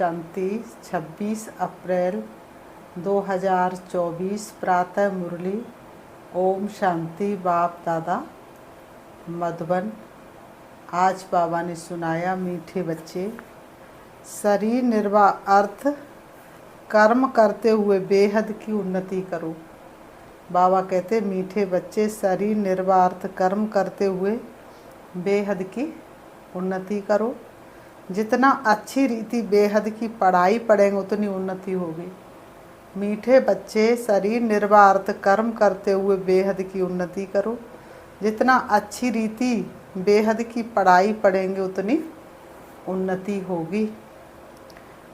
शांति। 26 अप्रैल 2024 प्रातः मुरली। ओम शांति। बाप दादा मधुबन। आज बाबा ने सुनाया, मीठे बच्चे, शरीर निर्वाह अर्थ कर्म करते हुए बेहद की उन्नति करो। बाबा कहते, मीठे बच्चे, शरीर निर्वाह अर्थ कर्म करते हुए बेहद की उन्नति करो। जितना अच्छी रीति बेहद की पढ़ाई पढ़ेंगे उतनी उन्नति होगी। मीठे बच्चे, शरीर निर्वाह अर्थ कर्म करते हुए बेहद की उन्नति करो। जितना अच्छी रीति बेहद की पढ़ाई पढ़ेंगे उतनी उन्नति होगी।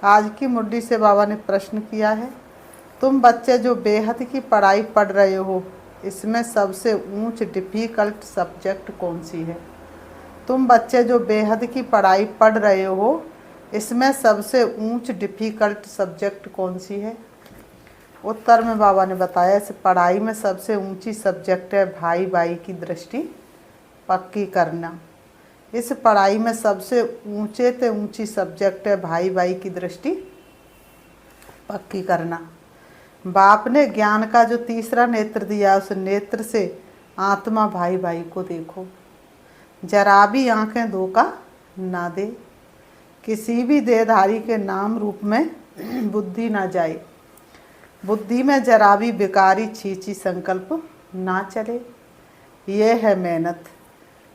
आज की मुरली से बाबा ने प्रश्न किया है, तुम बच्चे जो बेहद की पढ़ाई पढ़ रहे हो, इसमें सबसे ऊंच डिफ़िकल्ट सब्जेक्ट कौन सी है? तुम बच्चे जो बेहद की पढ़ाई पढ़ रहे हो, इसमें सबसे ऊंच डिफ़िकल्ट सब्जेक्ट कौन सी है? उत्तर में बाबा ने बताया, इस पढ़ाई में सबसे ऊंची सब्जेक्ट है भाई भाई की दृष्टि पक्की करना। इस पढ़ाई में सबसे ऊंचे से ऊंची सब्जेक्ट है भाई भाई की दृष्टि पक्की करना। बाप ने ज्ञान का जो तीसरा नेत्र दिया, उस नेत्र से आत्मा भाई भाई को देखो। जरा भी आंखें धोखा ना दे। किसी भी देहधारी के नाम रूप में बुद्धि ना जाए। बुद्धि में जरा भी बेकारी छीछी संकल्प ना चले। ये है मेहनत।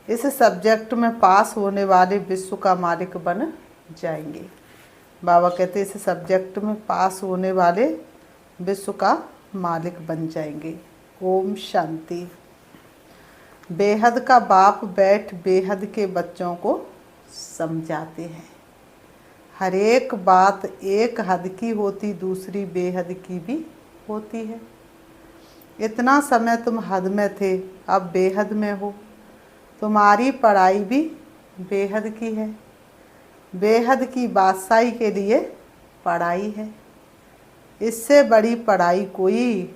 इस सब्जेक्ट में पास होने वाले विश्व का मालिक बन जाएंगे। बाबा कहते, इस सब्जेक्ट में पास होने वाले विश्व का मालिक बन जाएंगे। ओम शांति। बेहद का बाप बैठ बेहद के बच्चों को समझाते हैं। हर एक बात एक हद की होती, दूसरी बेहद की भी होती है। इतना समय तुम हद में थे, अब बेहद में हो। तुम्हारी पढ़ाई भी बेहद की है। बेहद की बादशाही के लिए पढ़ाई है। इससे बड़ी पढ़ाई कोई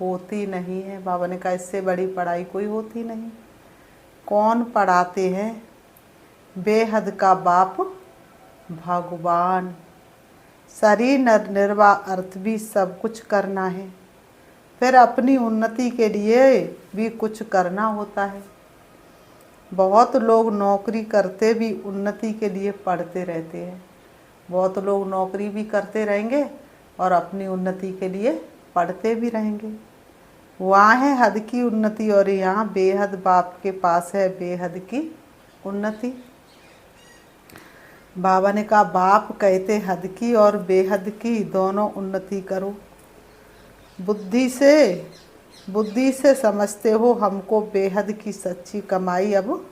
होती नहीं है। बाबा ने कहा, इससे बड़ी पढ़ाई कोई होती नहीं। कौन पढ़ाते हैं? बेहद का बाप भगवान। शरीर निर्वाह अर्थ भी सब कुछ करना है, फिर अपनी उन्नति के लिए भी कुछ करना होता है। बहुत लोग नौकरी करते भी उन्नति के लिए पढ़ते रहते हैं। बहुत लोग नौकरी भी करते रहेंगे और अपनी उन्नति के लिए पढ़ते भी रहेंगे। वहाँ है हद की उन्नति और यहाँ बेहद बाप के पास है बेहद की उन्नति। बाबा ने कहा, बाप कहते हद की और बेहद की दोनों उन्नति करो। बुद्धि से समझते हो हमको बेहद की सच्ची कमाई अब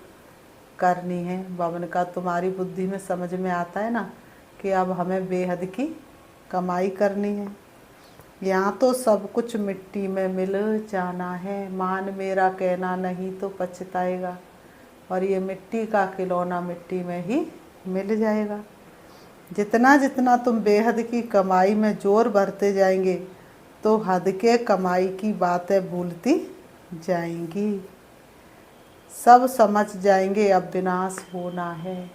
करनी है। बाबा ने कहा, तुम्हारी बुद्धि में समझ में आता है ना कि अब हमें बेहद की कमाई करनी है। यहाँ तो सब कुछ मिट्टी में मिल जाना है। मान मेरा कहना नहीं तो पछताएगा। और ये मिट्टी का खिलौना मिट्टी में ही मिल जाएगा। जितना जितना तुम बेहद की कमाई में जोर भरते जाएंगे तो हद के कमाई की बातें भूलती जाएंगी। सब समझ जाएंगे अब विनाश होना है।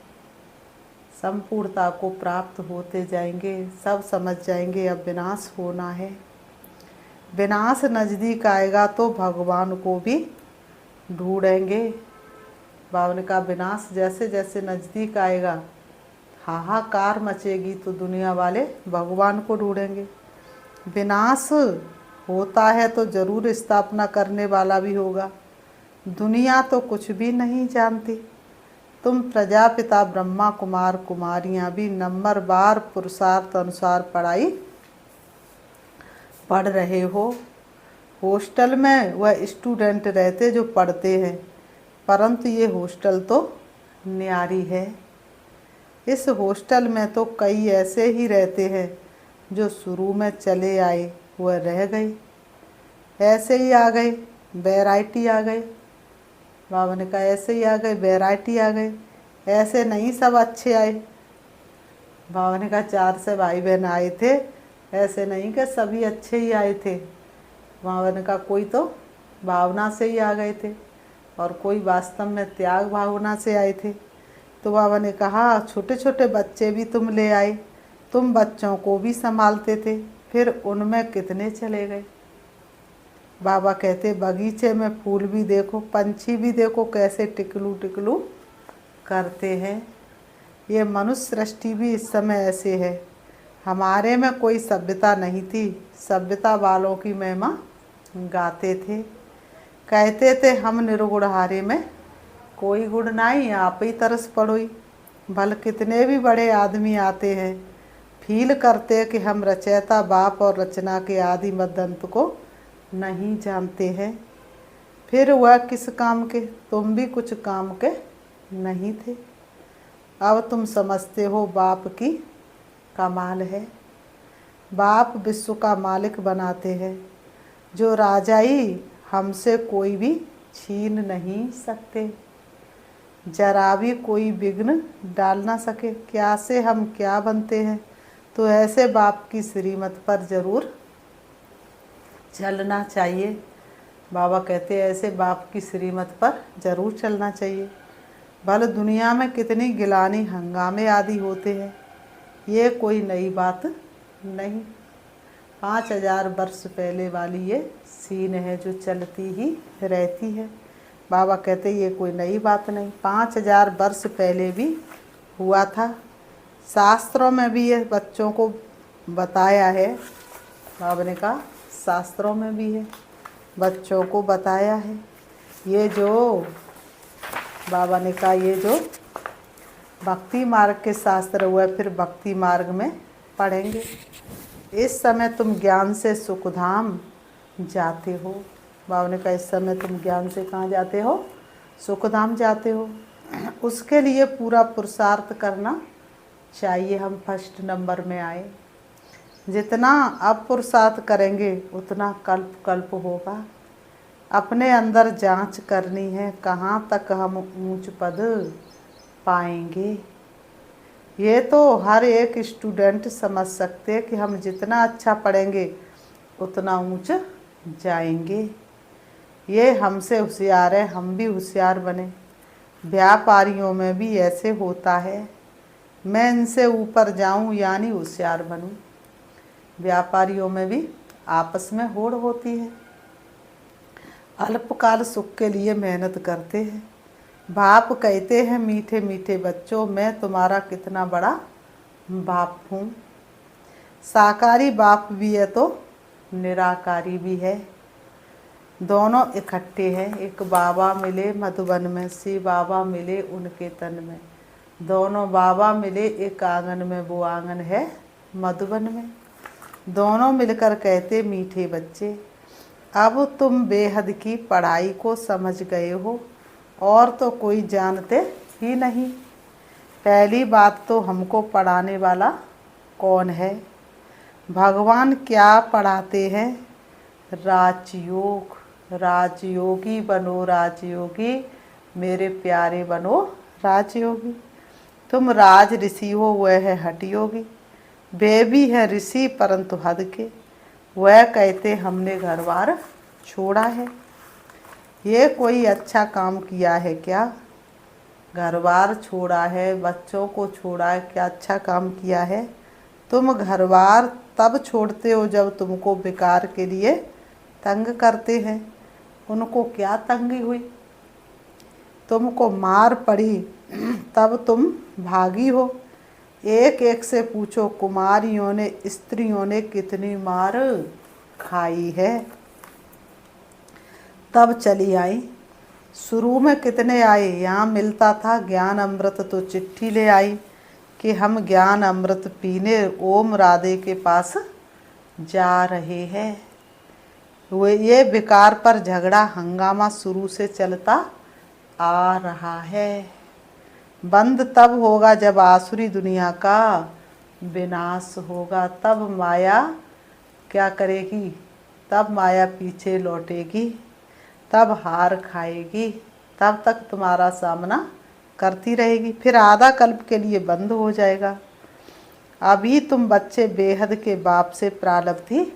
संपूर्णता को प्राप्त होते जाएंगे। सब समझ जाएंगे अब विनाश होना है। विनाश नज़दीक आएगा तो भगवान को भी ढूंढेंगे। बाबा ने कहा, विनाश जैसे जैसे नज़दीक आएगा, हाहाकार मचेगी तो दुनिया वाले भगवान को ढूंढेंगे। विनाश होता है तो ज़रूर स्थापना करने वाला भी होगा। दुनिया तो कुछ भी नहीं जानती। तुम प्रजापिता ब्रह्मा कुमार कुमारियाँ भी नंबरवार पुरुषार्थ अनुसार पढ़ाई पढ़ रहे हो। हॉस्टल में वह स्टूडेंट रहते जो पढ़ते हैं, परंतु ये हॉस्टल तो न्यारी है। इस हॉस्टल में तो कई ऐसे ही रहते हैं जो शुरू में चले आए वह रह गए, ऐसे ही आ गए, वैरायटी आ गए। बाबा ने कहा, ऐसे ही आ गए, वैरायटी आ गए, ऐसे नहीं सब अच्छे आए। बाबा ने कहा, 4 से भाई बहन आए थे, ऐसे नहीं कि सभी अच्छे ही आए थे। बाबा ने कहा, कोई तो भावना से ही आ गए थे और कोई वास्तव में त्याग भावना से आए थे। तो बाबा ने कहा, छोटे छोटे बच्चे भी तुम ले आए, तुम बच्चों को भी संभालते थे, फिर उनमें कितने चले गए। बाबा कहते बगीचे में फूल भी देखो, पंछी भी देखो कैसे टिकलू टिकलू करते हैं। ये मनुष्य सृष्टि भी इस समय ऐसे है। हमारे में कोई सभ्यता नहीं थी, सभ्यता वालों की महिमा गाते थे। कहते थे हम निर्गुण हारे में कोई गुण नहीं, आप ही तरस पड़ोई। भल कितने भी बड़े आदमी आते हैं, फील करते कि हम रचयिता बाप और रचना के आदि मध्य अंत को नहीं जानते हैं। फिर वह किस काम के, तुम भी कुछ काम के नहीं थे। अब तुम समझते हो बाप की कमाल है। बाप विश्व का मालिक बनाते हैं, जो राजाई हमसे कोई भी छीन नहीं सकते। जरा भी कोई विघ्न डाल ना सके। क्या से हम क्या बनते हैं, तो ऐसे बाप की श्रीमत पर जरूर चलना चाहिए। बाबा कहते हैं ऐसे बाप की श्रीमत पर जरूर चलना चाहिए। भले दुनिया में कितनी गिलानी हंगामे आदि होते हैं, ये कोई नई बात नहीं। 5000 वर्ष पहले वाली ये सीन है जो चलती ही रहती है। बाबा कहते ये कोई नई बात नहीं, 5000 वर्ष पहले भी हुआ था। शास्त्रों में भी ये बच्चों को बताया है। बाबा ने कहा शास्त्रों में भी है, बच्चों को बताया है। ये जो बाबा ने कहा ये जो भक्ति मार्ग के शास्त्र हुए, फिर भक्ति मार्ग में पढ़ेंगे। इस समय तुम ज्ञान से सुखधाम जाते हो। बाबा ने कहा इस समय तुम ज्ञान से कहाँ जाते हो, सुखधाम जाते हो। उसके लिए पूरा पुरुषार्थ करना चाहिए। हम फर्स्ट नंबर में आए। जितना अब पुरुषार्थ करेंगे उतना कल्प कल्प होगा। अपने अंदर जांच करनी है, कहाँ तक हम ऊंच पद पाएंगे। ये तो हर एक स्टूडेंट समझ सकते हैं कि हम जितना अच्छा पढ़ेंगे उतना ऊंच जाएंगे। ये हमसे होशियार है, हम भी होशियार बने। व्यापारियों में भी ऐसे होता है, मैं इनसे ऊपर जाऊं यानी होशियार बनूं। व्यापारियों में भी आपस में होड़ होती है, अल्पकाल सुख के लिए मेहनत करते हैं। बाप कहते हैं मीठे मीठे बच्चों, मैं तुम्हारा कितना बड़ा बाप हूँ। साकारी बाप भी है तो निराकारी भी है, दोनों इकट्ठे हैं। एक बाबा मिले मधुबन में, सी बाबा मिले उनके तन में। दोनों बाबा मिले एक आंगन में, वो आंगन है मधुबन में। दोनों मिलकर कहते मीठे बच्चे, अब तुम बेहद की पढ़ाई को समझ गए हो, और तो कोई जानते ही नहीं। पहली बात तो हमको पढ़ाने वाला कौन है। भगवान क्या पढ़ाते हैं, राजयोग। राजयोगी बनो राजयोगी, मेरे प्यारे बनो राजयोगी। तुम राज ऋषि हो, वह है हठ योगी। वे भी है ऋषि परंतु हद के। वह कहते हमने घर बार छोड़ा है। ये कोई अच्छा काम किया है क्या, घर बार छोड़ा है, बच्चों को छोड़ा है, क्या अच्छा काम किया है। तुम घर बार तब छोड़ते हो जब तुमको बेकार के लिए तंग करते हैं। उनको क्या तंगी हुई, तुमको मार पड़ी तब तुम भागी हो। एक एक से पूछो, कुमारियों ने स्त्रियों ने कितनी मार खाई है, तब चली आई। शुरू में कितने आए, यहाँ मिलता था ज्ञान अमृत तो चिट्ठी ले आई कि हम ज्ञान अमृत पीने ओम राधे के पास जा रहे हैं। ये विकार पर झगड़ा हंगामा शुरू से चलता आ रहा है। बंद तब होगा जब आसुरी दुनिया का विनाश होगा। तब माया क्या करेगी, तब माया पीछे लौटेगी, तब हार खाएगी। तब तक तुम्हारा सामना करती रहेगी, फिर आधा कल्प के लिए बंद हो जाएगा। अभी तुम बच्चे बेहद के बाप से प्रालब्धि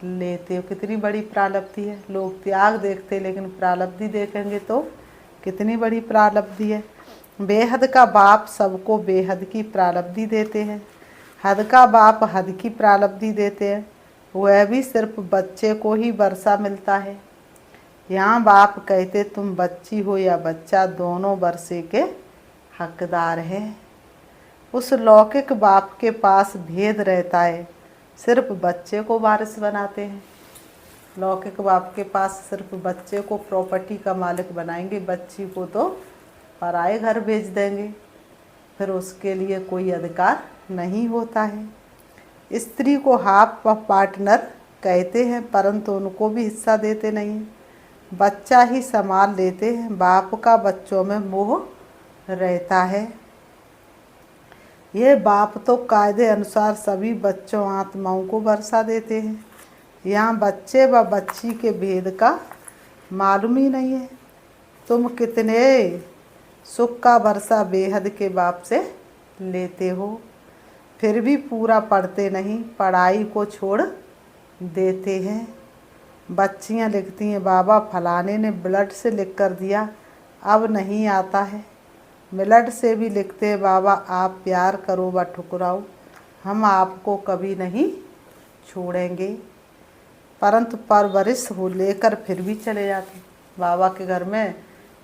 लेते हो। कितनी बड़ी प्रालब्धि है। लोग त्याग देखते, लेकिन प्रालब्धि देखेंगे तो कितनी बड़ी प्रालब्धि है। बेहद का बाप सबको बेहद की प्रालब्धि देते हैं। हद का बाप हद की प्रारब्धि देते हैं, वह भी सिर्फ बच्चे को ही वर्षा मिलता है। यहाँ बाप कहते तुम बच्ची हो या बच्चा, दोनों वर्षे के हकदार हैं। उस लौकिक बाप के पास भेद रहता है, सिर्फ बच्चे को वारिस बनाते हैं। लौकिक बाप के पास सिर्फ बच्चे को प्रॉपर्टी का मालिक बनाएंगे, बच्ची को तो पराए घर भेज देंगे, फिर उसके लिए कोई अधिकार नहीं होता है। स्त्री को हाफ पार्टनर कहते हैं, परंतु उनको भी हिस्सा देते नहीं हैं। बच्चा ही संभाल लेते हैं, बाप का बच्चों में मोह रहता है। ये बाप तो कायदे अनुसार सभी बच्चों आत्माओं को वर्षा देते हैं। यहाँ बच्चे व बच्ची के भेद का मालूम ही नहीं है। तुम कितने सुख का वर्षा बेहद के बाप से लेते हो, फिर भी पूरा पढ़ते नहीं, पढ़ाई को छोड़ देते हैं। बच्चियाँ लिखती हैं, बाबा फलाने ने ब्लड से लिख कर दिया, अब नहीं आता है। मिलट से भी लिखते हैं, बाबा आप प्यार करो व ठुकराओ, हम आपको कभी नहीं छोड़ेंगे, परंतु परवरिश हो लेकर फिर भी चले जाते। बाबा के घर में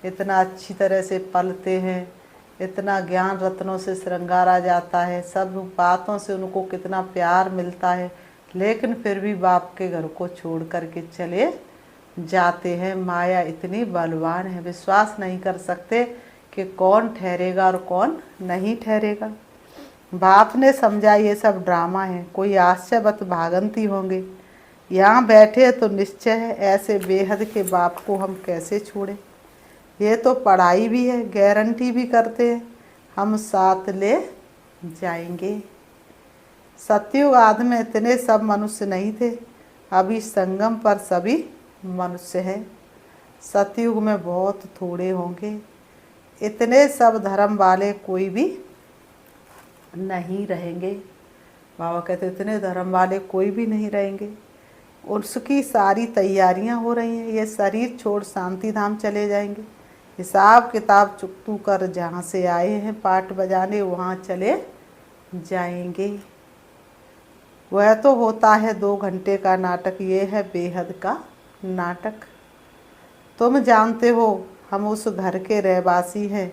इतना अच्छी तरह से पलते हैं, इतना ज्ञान रत्नों से श्रृंगारा जाता है, सब बातों से उनको कितना प्यार मिलता है, लेकिन फिर भी बाप के घर को छोड़ कर के चले जाते हैं। माया इतनी बलवान है, विश्वास नहीं कर सकते कि कौन ठहरेगा और कौन नहीं ठहरेगा। बाप ने समझा ये सब ड्रामा है, कोई आश्चर्यवत भागंती होंगे। यहाँ बैठे तो निश्चय है, ऐसे बेहद के बाप को हम कैसे छोड़ें। ये तो पढ़ाई भी है, गारंटी भी करते हैं हम साथ ले जाएंगे। सतयुग आदि में इतने सब मनुष्य नहीं थे, अभी संगम पर सभी मनुष्य हैं। सतयुग में बहुत थोड़े होंगे, इतने सब धर्म वाले कोई भी नहीं रहेंगे। बाबा कहते इतने धर्म वाले कोई भी नहीं रहेंगे। उसकी सारी तैयारियां हो रही हैं, ये शरीर छोड़ शांति धाम चले जाएंगे। हिसाब किताब चुकतू कर जहाँ से आए हैं पाठ बजाने, वहाँ चले जाएंगे। वह तो होता है 2 घंटे का नाटक, ये है बेहद का नाटक। तुम जानते हो हम उस घर के रहवासी हैं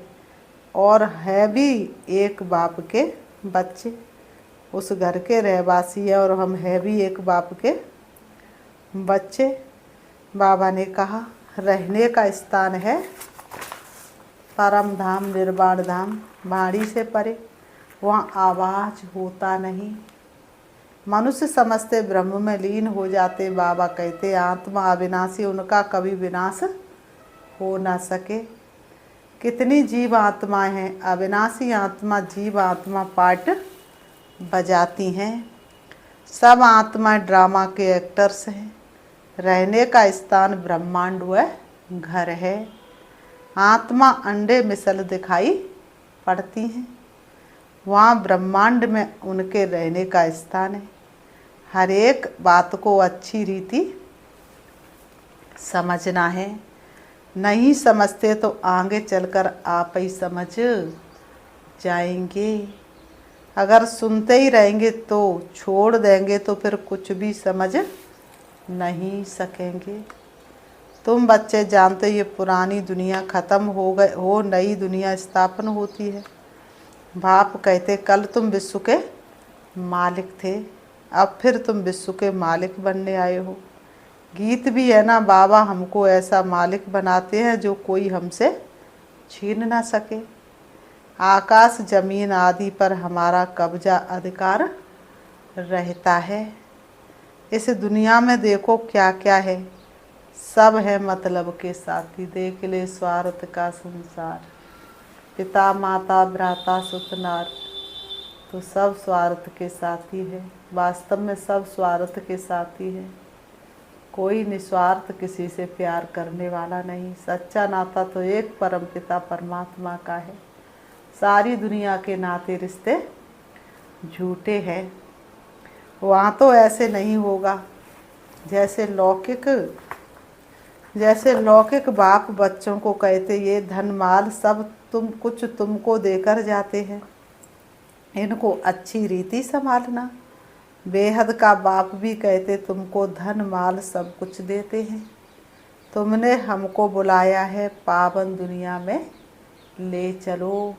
और है भी एक बाप के बच्चे। उस घर के रहवासी है और हम है भी एक बाप के बच्चे। बाबा ने कहा रहने का स्थान है परम धाम, निर्वाण धाम, वाणी से परे, वहाँ आवाज होता नहीं। मनुष्य समझते ब्रह्म में लीन हो जाते। बाबा कहते आत्मा अविनाशी, उनका कभी विनाश हो ना सके। कितनी जीव आत्माएं हैं, अविनाशी आत्मा जीव आत्मा पार्ट बजाती हैं। सब आत्माएं ड्रामा के एक्टर्स हैं। रहने का स्थान ब्रह्मांड व घर है। आत्मा अंडे मिसल दिखाई पड़ती हैं, वहाँ ब्रह्मांड में उनके रहने का स्थान है। हर एक बात को अच्छी रीति समझना है। नहीं समझते तो आगे चलकर आप ही समझ जाएंगे। अगर सुनते ही रहेंगे तो छोड़ देंगे तो फिर कुछ भी समझ नहीं सकेंगे। तुम बच्चे जानते ये पुरानी दुनिया ख़त्म हो गई हो, नई दुनिया स्थापन होती है। बाप कहते कल तुम विश्व के मालिक थे, अब फिर तुम विश्व के मालिक बनने आए हो। गीत भी है ना, बाबा हमको ऐसा मालिक बनाते हैं जो कोई हमसे छीन ना सके। आकाश जमीन आदि पर हमारा कब्जा अधिकार रहता है। इस दुनिया में देखो क्या क्या है, सब है मतलब के साथी। देख ले स्वार्थ का संसार, पिता माता भ्राता सुतनार, तो सब स्वार्थ के साथी है। वास्तव में सब स्वार्थ के साथी है। कोई निस्वार्थ किसी से प्यार करने वाला नहीं। सच्चा नाता तो एक परम पिता परमात्मा का है। सारी दुनिया के नाते रिश्ते झूठे हैं। वहाँ तो ऐसे नहीं होगा जैसे लौकिक बाप बच्चों को कहते ये धन माल सब तुम कुछ तुमको देकर जाते हैं। इनको अच्छी रीति संभालना। बेहद का बाप भी कहते तुमको धन माल सब कुछ देते हैं, तुमने हमको बुलाया है पावन दुनिया में ले चलो,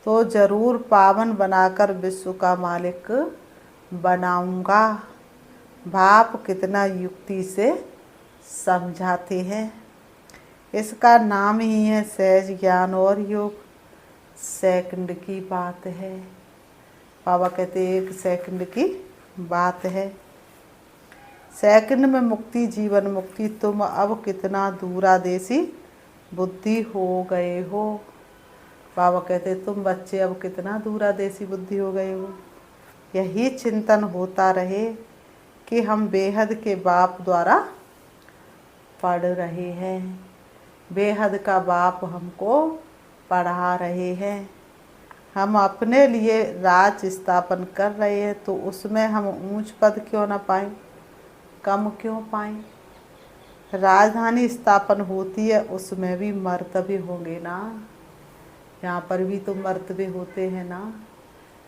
तो ज़रूर पावन बनाकर विश्व का मालिक बनाऊंगा। बाप कितना युक्ति से समझाते हैं। इसका नाम ही है सहज ज्ञान और योग। सेकंड की बात है, बाबा कहते 1 सेकंड की बात है। सेकंड में मुक्ति, जीवन मुक्ति। तुम अब कितना दूरादेशी बुद्धि हो गए हो। बाबा कहते तुम बच्चे अब कितना दूरादेशी बुद्धि हो गए हो। यही चिंतन होता रहे कि हम बेहद के बाप द्वारा पढ़ रहे हैं, बेहद का बाप हमको पढ़ा रहे हैं। हम अपने लिए राज स्थापन कर रहे हैं, तो उसमें हम ऊंच पद क्यों ना पाएं, कम क्यों पाएं। राजधानी स्थापन होती है, उसमें भी मर्तबे होंगे ना। यहाँ पर भी तो मर्तबे होते हैं ना।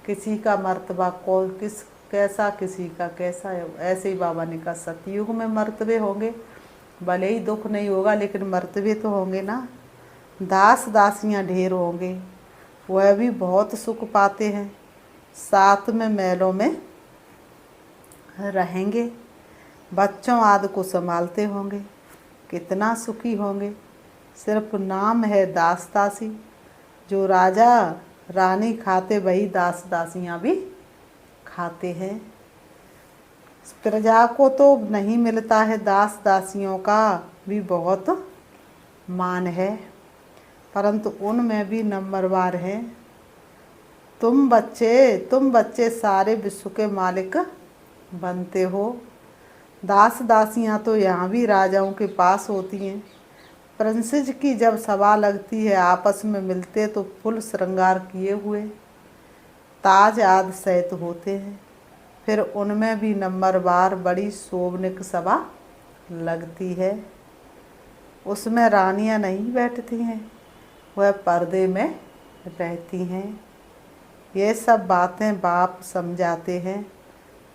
किसी का मर्तबा कौन किस कैसा, किसी का कैसा है। ऐसे ही बाबा ने कहा सतयुग में मर्तबे होंगे, भले ही दुख नहीं होगा लेकिन मर्तबे तो होंगे ना। दास दासियाँ ढेर होंगे, वह भी बहुत सुख पाते हैं, साथ में महलों में रहेंगे, बच्चों आदि को संभालते होंगे, कितना सुखी होंगे। सिर्फ नाम है दास दासी। जो राजा रानी खाते वही दास दासियाँ भी खाते हैं। प्रजा को तो नहीं मिलता है, दास दासियों का भी बहुत मान है, परंतु उनमें भी नंबरवार हैं। तुम बच्चे सारे विश्व के मालिक बनते हो। दास दासियाँ तो यहाँ भी राजाओं के पास होती हैं। प्रिंसेस की जब सभा लगती है, आपस में मिलते तो फुल श्रृंगार किए हुए ताज आदि सहित होते हैं। फिर उनमें भी नंबरवार बड़ी शोभनिक सभा लगती है। उसमें रानियां नहीं बैठती हैं, वह पर्दे में रहती हैं। ये सब बातें बाप समझाते हैं।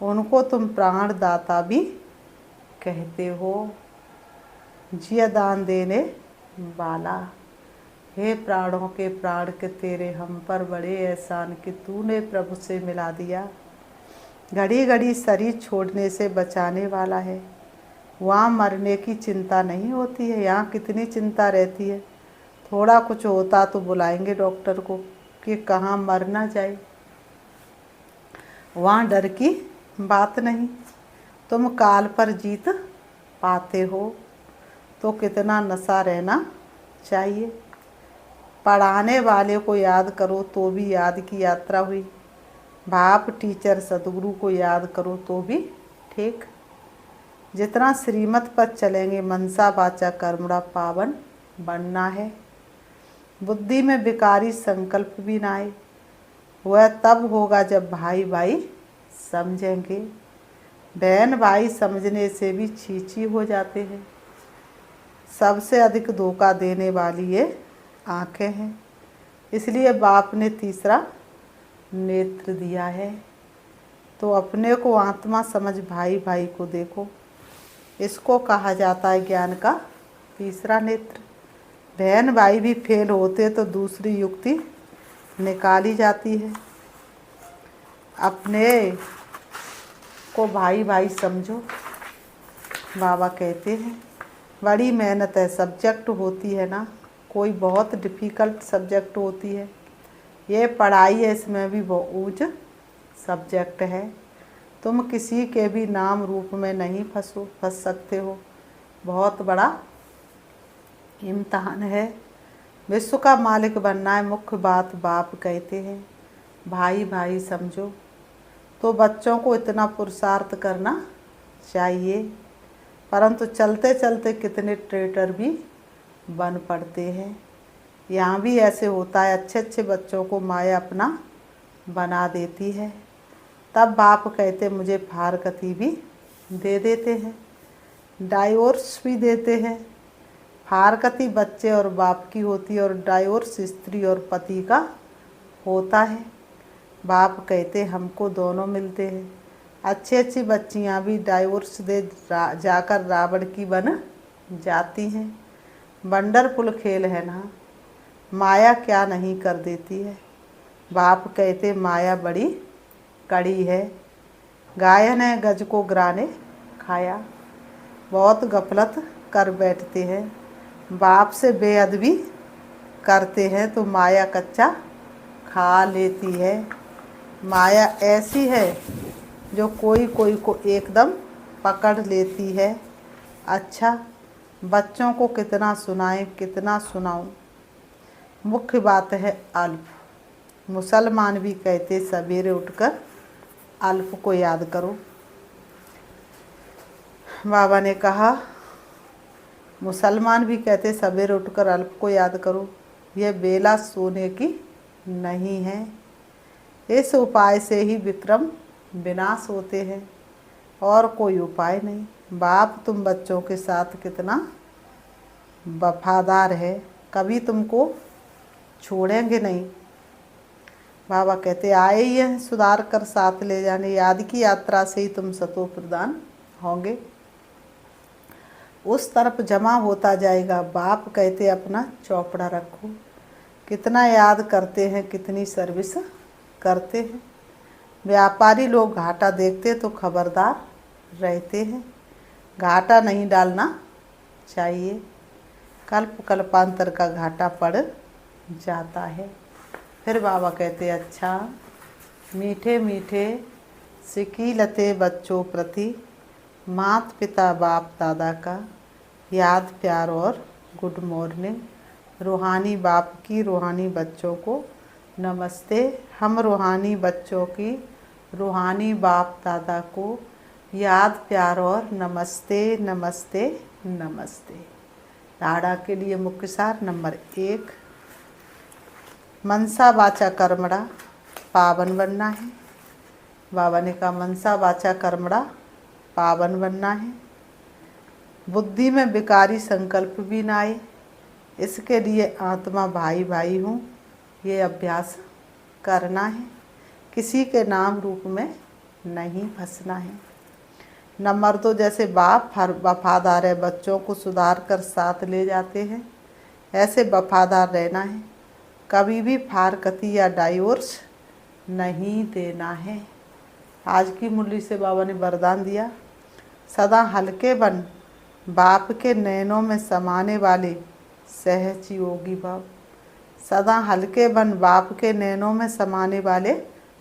उनको तुम प्राणदाता भी कहते हो, जिया दान देने वाला। हे प्राणों के प्राण के तेरे हम पर बड़े एहसान कि तूने प्रभु से मिला दिया। घड़ी घड़ी शरीर छोड़ने से बचाने वाला है। वहाँ मरने की चिंता नहीं होती है, यहाँ कितनी चिंता रहती है। थोड़ा कुछ होता तो बुलाएंगे डॉक्टर को कि कहाँ मर ना जाए। वहाँ डर की बात नहीं। तुम काल पर जीत पाते हो, तो कितना नशा रहना चाहिए। पढ़ाने वाले को याद करो तो भी याद की यात्रा हुई। बाप टीचर सदगुरु को याद करो तो भी ठीक। जितना श्रीमत पर चलेंगे मनसा वाचा कर्मणा पावन बनना है। बुद्धि में विकारी संकल्प भी ना आए। वह तब होगा जब भाई भाई समझेंगे। बहन भाई समझने से भी छीछी हो जाते हैं। सबसे अधिक धोखा देने वाली ये आँखें हैं। इसलिए बाप ने तीसरा नेत्र दिया है। तो अपने को आत्मा समझ भाई भाई को देखो। इसको कहा जाता है ज्ञान का तीसरा नेत्र। बहन भाई भी फेल होते तो दूसरी युक्ति निकाली जाती है। अपने को भाई भाई समझो। बाबा कहते हैं बड़ी मेहनत है। सब्जेक्ट होती है ना, कोई बहुत डिफ़िकल्ट सब्जेक्ट होती है। ये पढ़ाई है, इसमें भी बहुत सब्जेक्ट है। तुम किसी के भी नाम रूप में नहीं फंस सकते हो। बहुत बड़ा इम्तहान है। विश्व का मालिक बनना है, मुख्य बात बाप कहते हैं। भाई भाई समझो। तो बच्चों को इतना पुरुषार्थ करना चाहिए, परंतु चलते चलते कितने ट्रेटर भी बन पड़ते हैं। यहाँ भी ऐसे होता है। अच्छे अच्छे बच्चों को माया अपना बना देती है। तब बाप कहते मुझे फारकती भी दे देते हैं, डाइवोर्स भी देते हैं। फारकती बच्चे और बाप की होती है और डाइवोर्स स्त्री और पति का होता है। बाप कहते हमको दोनों मिलते हैं। अच्छी अच्छी बच्चियां भी डाइवोर्स दे जाकर रावण की बन जाती हैं। वंडरफुल खेल है ना, माया क्या नहीं कर देती है। बाप कहते माया बड़ी कड़ी है। गाय ने गज को गिराने खाया। बहुत गफलत कर बैठते हैं, बाप से बेअदबी करते हैं तो माया कच्चा खा लेती है। माया ऐसी है जो कोई कोई को एकदम पकड़ लेती है। अच्छा, बच्चों को कितना सुनाएं कितना सुनाऊं। मुख्य बात है अल्प। मुसलमान भी कहते सवेरे उठकर अल्प को याद करो। बाबा ने कहा मुसलमान भी कहते सवेरे उठकर अल्प को याद करो। यह बेला सोने की नहीं है। इस उपाय से ही विक्रम विनाश होते हैं और कोई उपाय नहीं। बाप तुम बच्चों के साथ कितना वफादार है, कभी तुमको छोड़ेंगे नहीं। बाबा कहते आए ही हैं सुधार कर साथ ले जाने। याद की यात्रा से ही तुम सतो प्रदान होंगे। उस तरफ जमा होता जाएगा। बाप कहते अपना चौपड़ा रखो। कितना याद करते हैं, कितनी सर्विस करते हैं। व्यापारी लोग घाटा देखते तो खबरदार रहते हैं। घाटा नहीं डालना चाहिए, कल्प कल्पांतर का घाटा पड़ जाता है। फिर बाबा कहते अच्छा, मीठे मीठे सिकीलते बच्चों प्रति माता पिता बाप दादा का याद प्यार और गुड मॉर्निंग। रूहानी बाप की रूहानी बच्चों को नमस्ते। हम रूहानी बच्चों की रूहानी बाप दादा को याद प्यार और नमस्ते नमस्ते नमस्ते। धारणा के लिए मुख्य सार नंबर 1, मनसा वाचा कर्मणा पावन बनना है। बाबा ने कहा मनसा वाचा कर्मणा पावन बनना है। बुद्धि में विकारी संकल्प भी ना आए, इसके लिए आत्मा भाई भाई हूँ ये अभ्यास करना है। किसी के नाम रूप में नहीं फंसना है। नंबर 2, जैसे बाप हर वफादार है, बच्चों को सुधार कर साथ ले जाते हैं, ऐसे वफादार रहना है। कभी भी फारकती या डाइवोर्स नहीं देना है। आज की मुरली से बाबा ने वरदान दिया, सदा हल्के बन बाप के नैनों में समाने वाले सहज योगी भाव। सदा हल्के बन बाप के नैनों में समाने वाले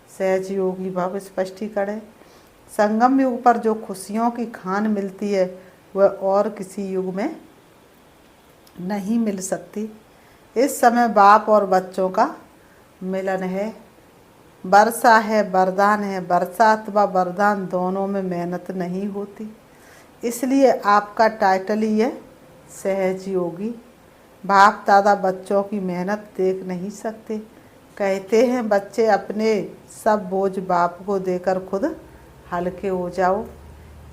सहज योगी भाव स्पष्टीकरण है। संगम युग पर जो खुशियों की खान मिलती है वह और किसी युग में नहीं मिल सकती। इस समय बाप और बच्चों का मिलन है। वर्षा है, वरदान है। वर्षा अथवा वरदान दोनों में मेहनत नहीं होती, इसलिए आपका टाइटल ही है सहज योगी। बाप दादा बच्चों की मेहनत देख नहीं सकते। कहते हैं बच्चे अपने सब बोझ बाप को देकर खुद हल्के हो जाओ।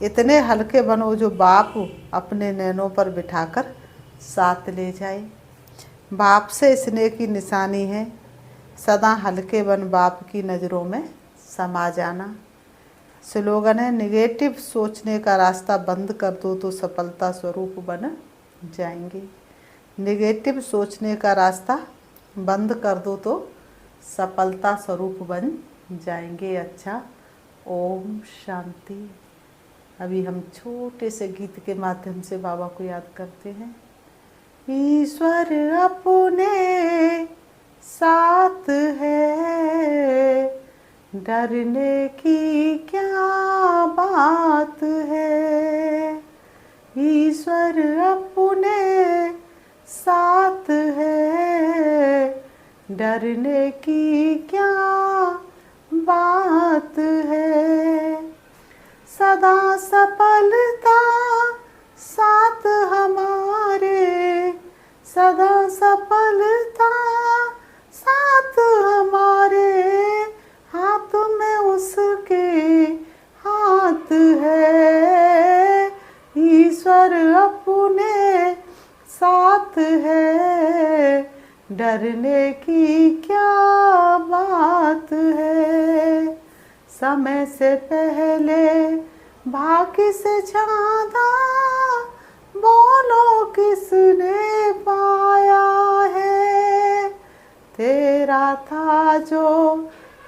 इतने हल्के बनो जो बाप अपने नैनों पर बिठाकर साथ ले जाए। बाप से स्नेह की निशानी है, सदा हल्के बन बाप की नज़रों में समा जाना। स्लोगन है निगेटिव सोचने का रास्ता बंद कर दो तो सफलता स्वरूप बन जाएंगे। निगेटिव सोचने का रास्ता बंद कर दो तो सफलता स्वरूप बन जाएंगे। अच्छा, ओम शांति। अभी हम छोटे से गीत के माध्यम से बाबा को याद करते हैं। ईश्वर अपने साथ है, डरने की क्या बात है। ईश्वर अपने साथ है, डरने की क्या बात है। सदा सफलता साथ हमारे, सदा सफलता साथ हमारे। हाथ में उसके हाथ है, ईश्वर अपने साथ है, डरने की क्या बात है। समय से पहले भाग्य से ज्यादा बोलो किसने पाया है। तेरा था जो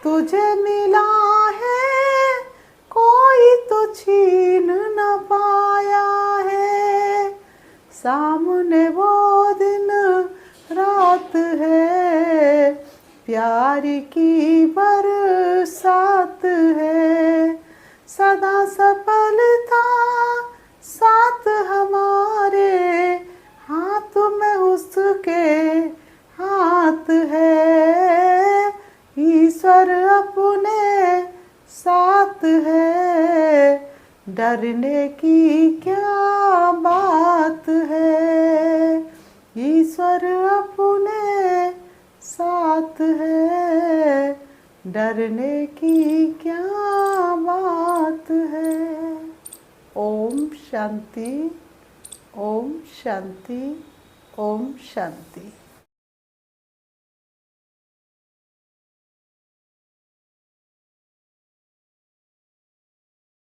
तुझे मिला है, कोई तो छीन न पाया है। सामने वो दिन रात है, प्यार की बरसात है। सदा सफलता साथ हमारे, हाथ में उसके हाथ है। ईश्वर अपने साथ है, डरने की क्या बात है। ईश्वर अपने साथ है, डरने की क्या बात है। ओम शांति, ओम शांति, ओम शांति।